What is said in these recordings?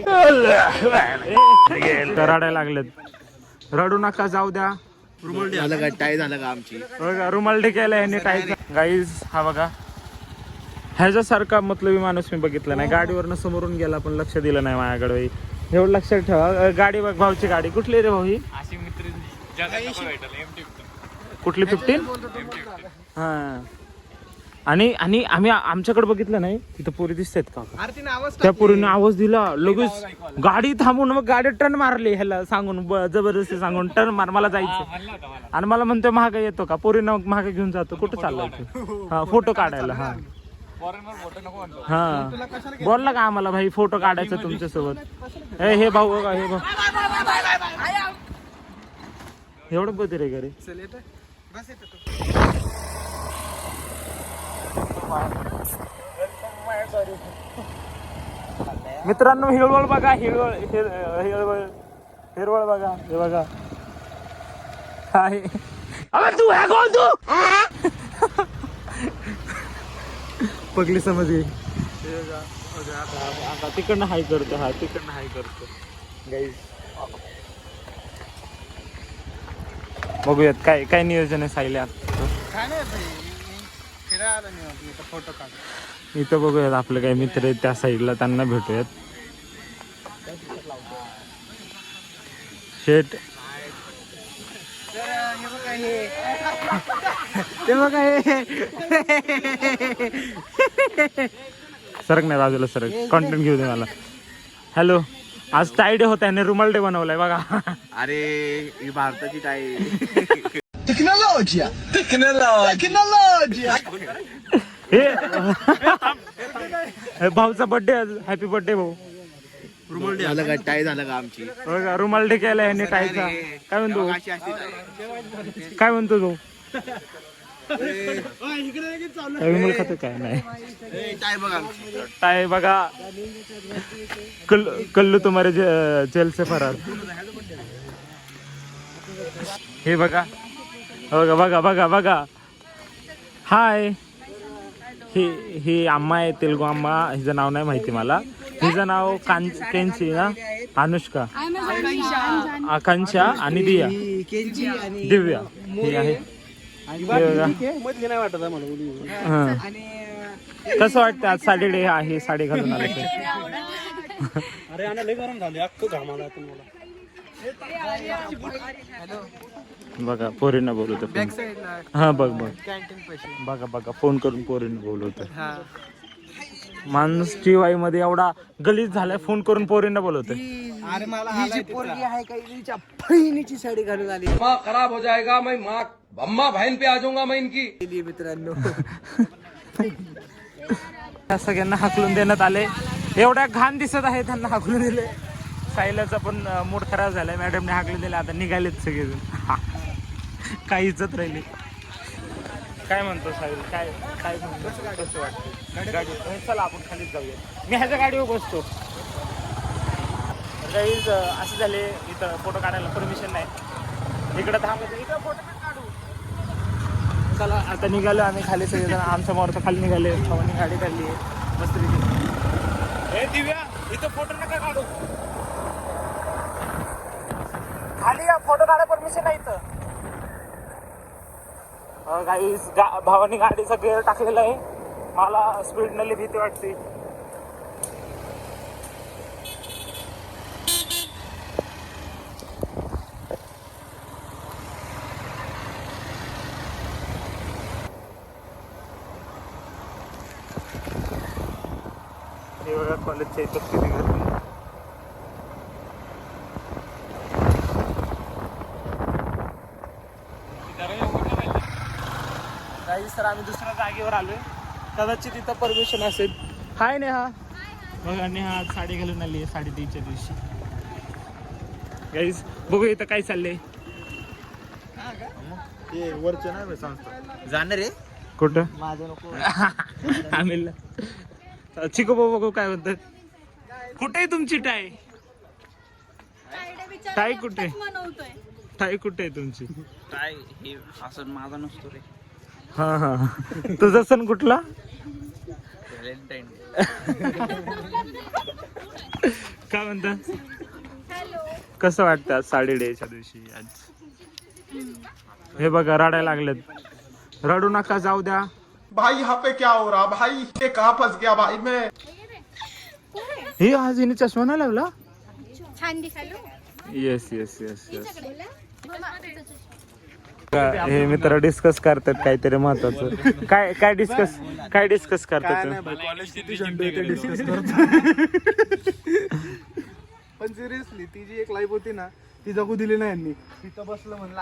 नाही रडायला लागलेत. रडू नका, जाऊ द्या. टाय झालं का आमची रुमाल टिकायला ह्याने टाय. गाईज हा बघा, ह्याच्यासारखा मतलबी माणूस मी बघितला नाही. गाडीवरनं समोरून गेला पण लक्ष दिलं नाही माझ्याकडे. एवढं लक्षात ठेवा. गाडी बघ, भाऊची गाडी कुठली रे भाऊ ही? कुठली 15? हा. आणि आणि आम्ही आमच्याकडे बघितलं नाही, तिथं पोरी दिसतात का? त्या पोरीने आवाज दिला लगेच, गाडी थांबून मग गाडी टर्न मारली. ह्याला सांगून जबरदस्ती सांगून टर्न मार, मला जायचं. आणि मला म्हणतो महाग येतो का? पोरीनं मागे घेऊन जातो. कुठं चाललाय? हा, फोटो काढायला. हा हा, बोलला का आम्हाला भाई फोटो काढायचा तुमच्यासोबत? हे भाऊ बघा, हे भाऊ एवढं बदल रे घरी. मित्रांनो हिरवळ बघा, हिरवळ हिरवळ हिरवळ बघा. हे बघा, तू है कोण? तू पगली समजली. तिकडनं हाय करतो. हा, तिकडनं हाय करतो. गाईज बघूयात काय काय नियोजन आहे सायल्या. फोटो काढ. इथं बघूयात आपले काही मित्र आहेत त्या साईडला, त्यांना भेटूयात. शेट ते बघा, सरक नाही बाजूला, सरक. कॉन्टेंट घेऊ दे मला. हॅलो, आज टाय डे होता, याने रुमाल डे बनवलाय बघा. अरे ही भारताची टाय. टेक्नॉलॉजी हे भाऊचा बर्थडे, हॅपी बर्थडे भाऊ. झालं का टाय झालं का आमची रुमाल डे केला याने टायचा. काय म्हणतो, काय म्हणतो तो? विमल खातो काय नाही. टाय बघा, कल्लू तुम्हारे जेल से फरार. हे बघा बघा बघा बघा बघा. हाय, ही आम्मा आहे, तेलगू आम्मा. हिचं नाव नाही माहिती मला. हिचं नाव केंची ना, अनुष्का, आकांक्षा आणि दिव्या ही आहे. कसं वाटतं आज सॅटर्डे आहे, साडी घालून आले बघा. पोरींना बोलवतो. हा बघ बघ बघा बघा, फोन करून पोरींना बोलवतो. माणूस टीवाय मध्ये एवढा गलीज झालाय, फोन करून पोरींना बोलवतो. अरे मला ही जी पोरगी आहे का, हिच्या बहिणीची साडी घालून आली. खराब हो जाएगा, मैं माँ अम्मा बहन पे आ जाऊंगा मैं इनकी. मित्रांनो सगळ्यांना हाकलून देण्यात आले. एवढ्या घाण दिसत आहे त्यांना हाकलून दिले. सायलाचा पण मूड खराब झालाय. मॅडमने हाकलून दिले. आता निघालेत सगळेजण. काही इज्जत राहिली. काय म्हणतो साहिल, काय काय म्हणतो, कसं वाटतं गाडी? चला आपण खालीच जाऊया. मी ह्याच्या गाडीवर बसतो. गाईज असे झाले, इथं फोटो काढायला परमिशन नाही. इकडं थांबलं, इथं फोटो काढू. चला आता निघालो आम्ही खाली सगळेजण. आमच्या मोरचं खाली निघाले. भावानी गाडी काढली आहे मस्त. हे दिव्या, इथं फोटो नका काढू. खाली या, फोटो काढा परमिशन नाही इथं. गाईस भावानी गाडीचा गेअर टाकलेला आहे. मला स्पीडने लई भीती वाटते. हे बघा कॉलेजच्या इथं किती गर्दी. तर आम्ही दुसऱ्या जागेवर आलोय. कदाचित तिथं परमिशन असेल. हाय नेहा. बघा नेहा साडी घालून आली आहे 3:30च्या दिवशी. गाईस बघू इथं काय चाललंय. वरचं नाही संस्था जाणार रे कुठं? माझं नको. आम्ही चिको बघू काय म्हणतात. कुठे आहे तुमची टाय? टाय कुठे? टाय कुठे आहे तुमची? टाय हे असं माझा नसतो रे. हा हा, तुझा सण कुठला? व्हॅलेंटाईन. काय म्हणता कसं वाटतं आज साडी डेच्या दिवशी आज हे बघा रडायला लागलेत रडू नका जाऊ द्या भाई यहाँ पे क्या हो रहा भाई ये कहाँ फंस गया भाई मैं हे आज हिने चष्मा नाही लावला छान दिसायलो येस येस येस येस हे मित्र डिस्कस करतात काहीतरी महत्वाचं काय डिस्कस करतात पण सिरियसली ती जी एक लाईफ होती ना ती जगू दिली नाही यांनी तिथं बसलं म्हणलं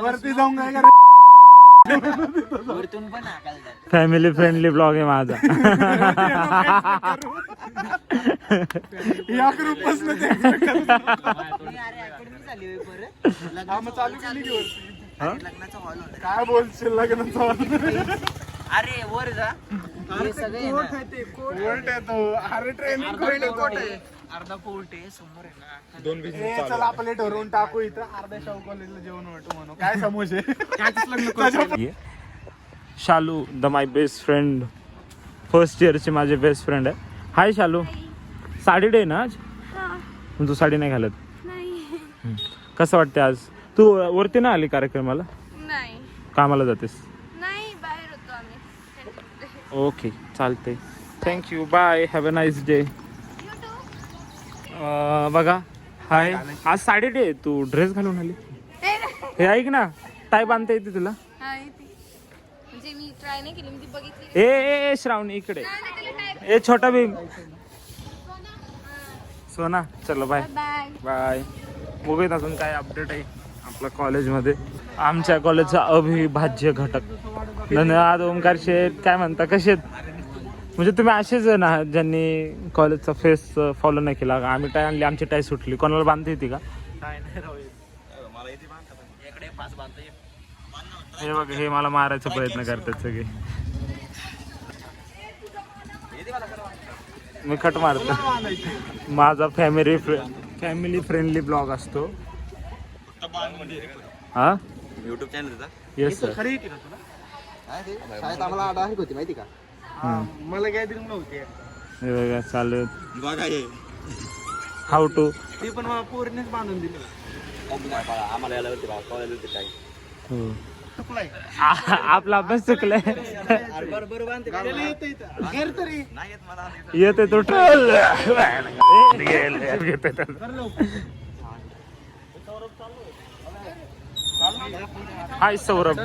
वरती जाऊन काय करा वरतून पण हाकलतात. फॅमिली फ्रेंडली ब्लॉग आहे माझा या ग्रुपपासून अरे अकॅडमी झाली होय परत मग चालू केली की वरती लग्नाचा हॉल होता. काय बोलशील लग्नाचं अरे वर जा हे सगळे आहे ना. कोर्ट येतो अरे ट्रेनिंग कोर्ट आहे अर्धा कोर्ट आहे समोर आहे ना. ए, चला आपले ठरवून टाकू इथं अर्ध्या शाहू कॉलेजला जेवण वाटू म्हणून काय समोसे Shalu the my best friend first इयरचे माझे बेस्ट फ्रेंड आहे हाय शालू साडी डे ना आज पण तू साडी नाही घालत नाही कसं वाटते आज तू वरती ना आली कार्यक्रमाला नाही कामाला जातेस नाही बाहेर होतो आम्ही ओके चालते thank you bye have a nice day बघा हाय आज साडी डे तू ड्रेस घालून आली हे ऐक ना टाय बांधता येते तुला म्हणजे मी ट्राय नाही केली मी ती बघितली ए श्रावणी इकडे ए छोटा भीम सोना चलो बाय बाय बाय बघूयात अजून काय अपडेट आहे आपल्या कॉलेजमध्ये आमच्या कॉलेजचा अविभाज्य घटक धन्यवाद ओमकार शेठ काय म्हणता कसे म्हणजे तुम्ही असेच आहे ना ज्यांनी कॉलेजचा फेस फॉलो नाही केला आम्ही टाय आणली आमची टाय सुटली कोणाला बांधता येते का हे बघ हे मला मारायचा प्रयत्न करतात सगळे मी कट मारतो माझा फॅमिली फ्रेंडली ब्लॉग असतो हा युट्यूब चॅनल येस सर शाळेत आम्हाला आठ होती माहिती का मला गॅदरिंग नव्हती हे बघा चालू बघा हे हाऊ टू ती पण मला पोरीनेच बांधून दिली आम्हाला यायला होती बाबा कॉलेज होते काय आपला अभ्यास चुकलाय बरोबर बांधते घेर तरी नाही येत मला येते तो हाय सौरभ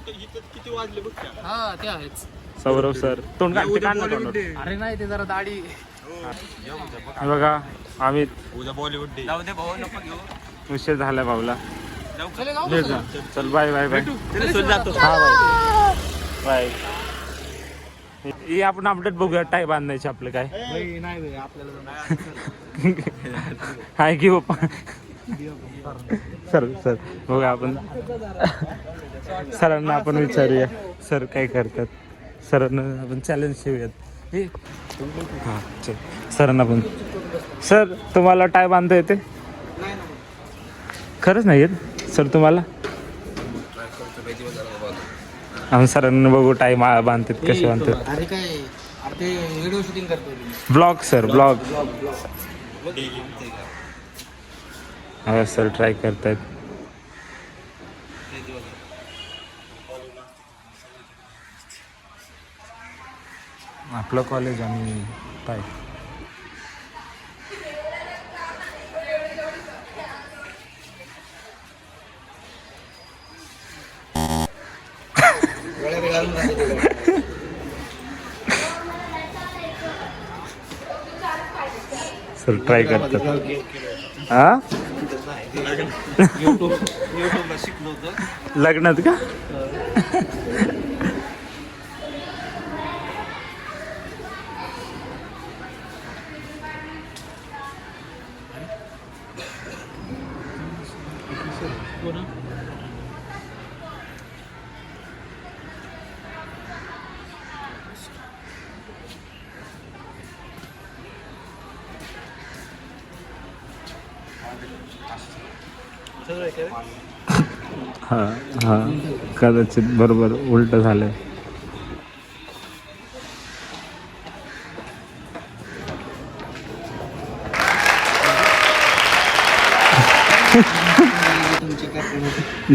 किती वाजले बघ हा ते आहेच सौरभ सर तोंड काढ तोंडावर. अरे नाही ते जरा दाढी हे बघा अमित उद्या बॉलिवूड डे जाऊ दे भाऊ नको घेऊ उशीर झाला भाऊला चले जाऊ चल बाय बाय बाय जातो हा बाय बाय हे आपण अपडेट बघूया टाय बांधायचे आपले काय नाही आपल्याला हाय की बाप्पा सर सर बघूया आपण सरांना आपण विचारूया सर काय करतात सरांना आपण चॅलेंज ठेवूयात हां चल सरांना पण सर तुम्हाला टाय बांधता येते खरंच नाही येत सर तुम्हाला आम्ही सरांना बघू टाय बांधतात कसे बांधतात अरे काय अरे ते व्हिडिओ शूटिंग करतो ब्लॉग सर ब्लॉग हा सर ट्राय करतायत आपलं कॉलेज आणि काय सर ट्राय करतात हा युट्यूबला शिकलो होतो लग्नात का हा हा कदाचित बरोबर उलट झालंय तुमची काय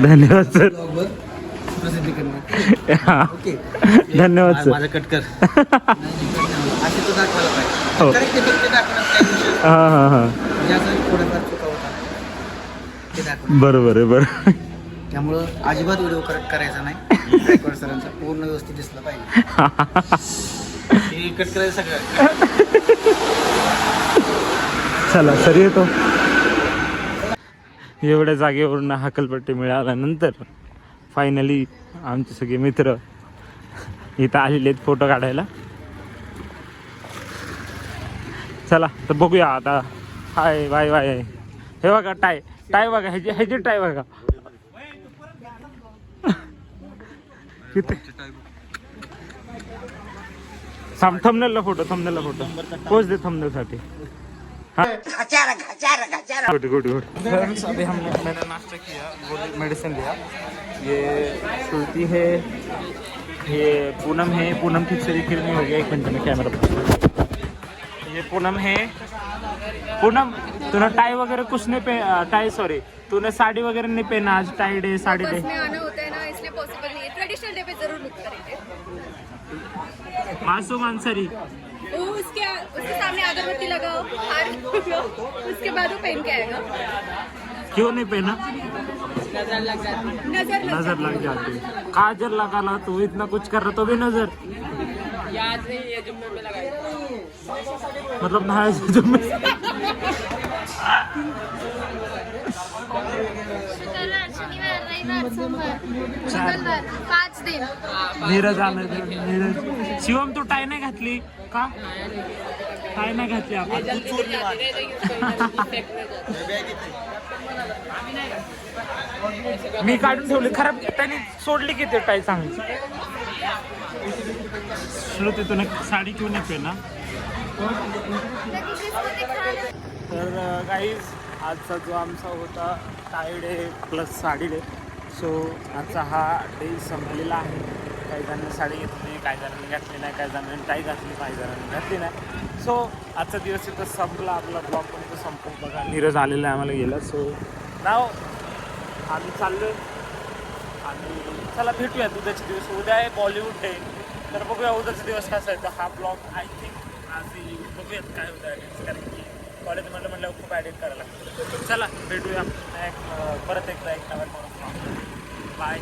धन्यवाद सर. ब्लॉगवर प्रसिद्धी करणार. हा. ओके धन्यवाद सर. माझं कट कर. असे तो दाखवायला हो. पाहिजे. करेक्ट ते दाखवणार काही विषय हा हा हा म्हणजे असं थोडंफार चुका होता ते दाखवणार. बरोबर आहे बरोबर. त्यामुळं अजिबात व्हिडिओ करेक्ट करायचा नाही. गायकवाड सरांचा पूर्ण व्यवस्थित दिसलं पाहिजे. हे कट करायचं सगळं. चला सर येतो. एवढ्या जागेवरून हकलपट्टी मिळाल्यानंतर फायनली आमचे सगळे मित्र इथं आलेले आहेत फोटो काढायला. चला तर बघूया आता. Hi bye bye. हे बघा टाय टाय बघा ह्याची टाय बघा किती. थंबनेलला फोटो पोच दे थंबनेलसाठी. Good good good. फ्रेंड्स अभी मैंने नाश्ता किया, गोली मेडिसिन लिया. ये श्रुति है, ये पूनम है. पूनम ठीक से दिख नहीं हो गया. एक मिनट में कैमरा पर. ये पूनम है. पूनम तूने टाई वगैरह कुछ नहीं टाई सॉरी तूने साड़ी वगैरह नहीं पहना आज. Tie day sari day. Bus में आना होता है ना, इसलिए पॉसिबल नहीं है. ट्रेडिशनल डे पे जरूर लुक करेंगे. मासूम अंसारी. उसके सामने अगरबत्ती लगाओ, हार लगाओ, उसके बाद वो पहन के आएगा. क्यों नहीं पहना. नजर लग जाती. काजल लगा ला तू. इतना कुछ कर रहा तो भी नजर. याद नहीं है जुम्मे में लगाई. मतलब नहाए जुम्मे. शुक्रवार, शनिवार, रविवार, सोमवार, मंगळवार, 5 दिन. नीरज आलं. नीरज. शिवम तू टाय नाही घातली का. टाय नाही घातली आपण. मी काढून ठेवली. खराब त्याने सोडली की ते टाय चांगली. श्रुती तुला साडी क्यों नाही पहना. तर गाईज आजचा जो आमचा होता tie debt plus sari day. So आजचा हा डे संपलेला आहे. काही जणांनी साडी घेतली, काही जणांनी घातली नाही, काही जणांनी टाय घातली, काही जणांनी घातली नाही. सो आजचा दिवस इथं संपला. आपला ब्लॉग पण इथं संपला. बघा नीरज आलेला आहे आम्हाला गेला. सो नाव आम्ही चाललो आणि चला भेटूया उद्याचे दिवस. उद्या आहे बॉलिवूड डे. तर बघूया उद्याचा दिवस कसा आहे. तर हा ब्लॉग आय थिंक आज बघूयात काय होतं ॲडिट. कारण की कॉलेजमध्ये म्हटलं खूप ॲडिट करायला लागतं. चला भेटूया परत एकदा एक नवीन ब्लॉग. बाय.